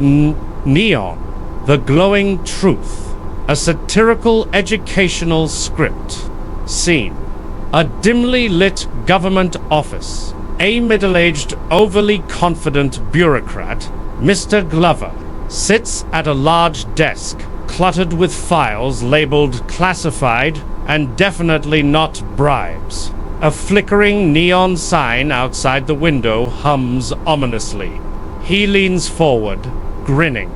Neon, The Glowing Truth, a satirical educational script. Scene: a dimly lit government office. A middle-aged, overly confident bureaucrat, Mr. Glover, sits at a large desk, cluttered with files labeled classified and definitely not bribes. A flickering neon sign outside the window hums ominously. He leans forward, grinning.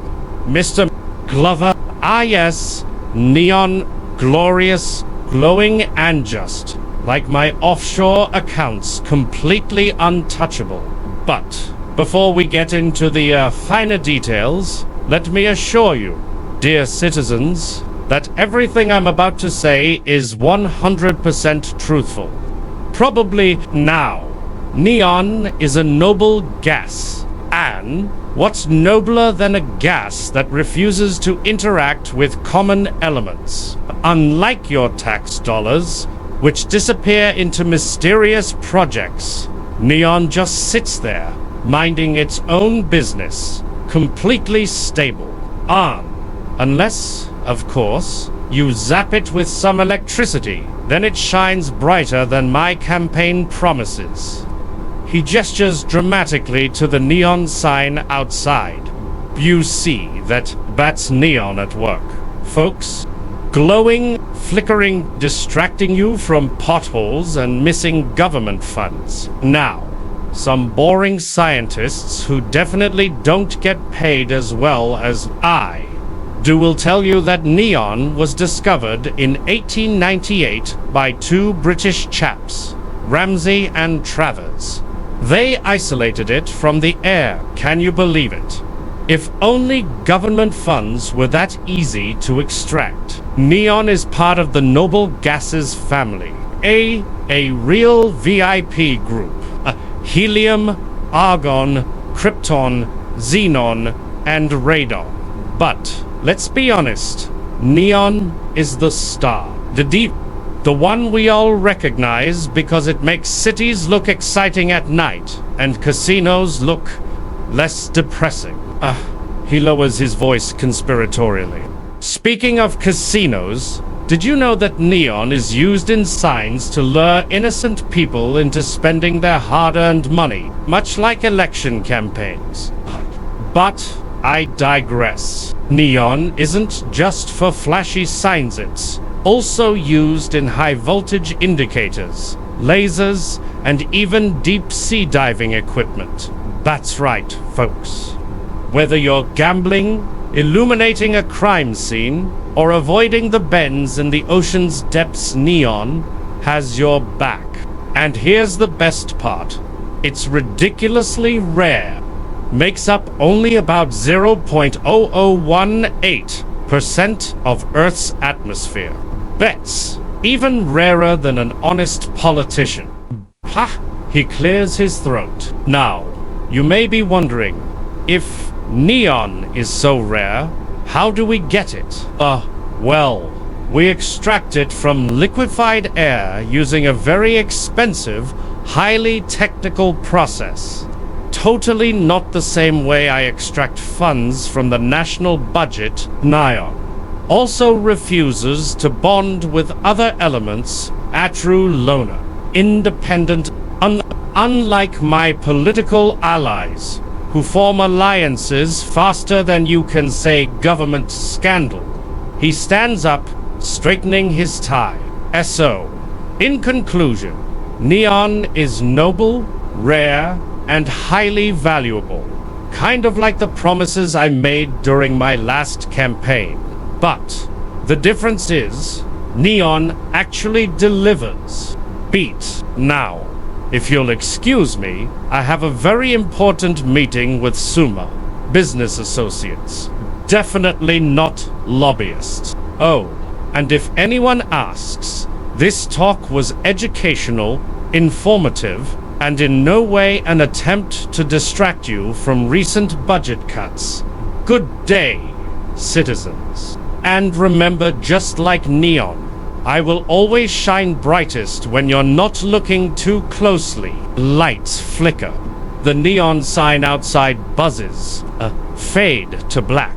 Mr. Glover, ah yes, neon, glorious, glowing and just, like my offshore accounts, completely untouchable. But before we get into the finer details, let me assure you, dear citizens, that everything I'm about to say is 100% truthful. Probably now, neon is a noble gas, and what's nobler than a gas that refuses to interact with common elements? Unlike your tax dollars, which disappear into mysterious projects, neon just sits there, minding its own business, completely stable. Unless, of course, you zap it with some electricity, then it shines brighter than my campaign promises. He gestures dramatically to the neon sign outside. You see that's neon at work, folks. Glowing, flickering, distracting you from potholes and missing government funds. Now, some boring scientists who definitely don't get paid as well as I do will tell you that neon was discovered in 1898 by two British chaps, Ramsay and Travers. They isolated it from the air, can you believe it? If only government funds were that easy to extract. Neon is part of the noble gases family, a real VIP group. Helium, argon, krypton, xenon, and radon. But let's be honest, neon is the star, the one we all recognize because it makes cities look exciting at night and casinos look less depressing. He lowers his voice conspiratorially. Speaking of casinos, did you know that neon is used in signs to lure innocent people into spending their hard-earned money, much like election campaigns? But I digress. Neon isn't just for flashy signs, it's also used in high-voltage indicators, lasers, and even deep-sea diving equipment. That's right, folks. Whether you're gambling, illuminating a crime scene, or avoiding the bends in the ocean's depths, neon has your back. And here's the best part. It's ridiculously rare. Makes up only about 0.0018% of Earth's atmosphere. Bets even rarer than an honest politician. Ha! He clears his throat. Now, you may be wondering, if neon is so rare, how do we get it? Well, we extract it from liquefied air using a very expensive, highly technical process. Totally not the same way I extract funds from the national budget. Neon also refuses to bond with other elements, a true loner, independent, unlike my political allies, who form alliances faster than you can say government scandal. He stands up, straightening his tie. So, in conclusion, neon is noble, rare, and highly valuable. Kind of like the promises I made during my last campaign. But the difference is, neon actually delivers. Beat. Now, if you'll excuse me, I have a very important meeting with Summa, business associates. Definitely not lobbyists. Oh, and if anyone asks, this talk was educational, informative, and in no way an attempt to distract you from recent budget cuts. Good day, citizens. And remember, just like neon, I will always shine brightest when you're not looking too closely. Lights flicker, The neon sign outside buzzes, a fade to black.